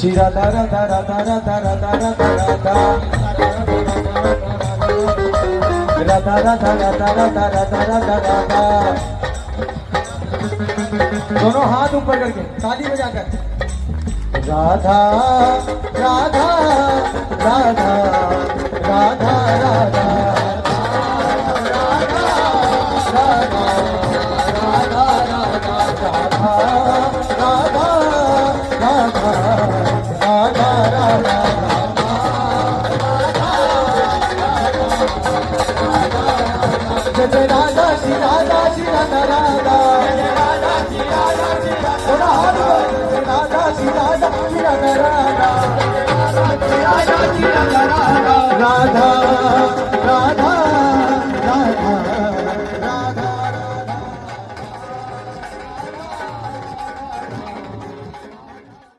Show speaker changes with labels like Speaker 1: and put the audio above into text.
Speaker 1: श्री राधा राधा राधा राधा राधा राधा राधा राधा राधा राधा राधा राधा राधा। दोनों हाथ ऊपर करके ताली बजाकर राधा राधा राधा राधा राधा जय राधा श्री राधा श्री राधा राधा राधा श्री राधा श्री राधा राधा श्री राधा श्री राधा राधा राधा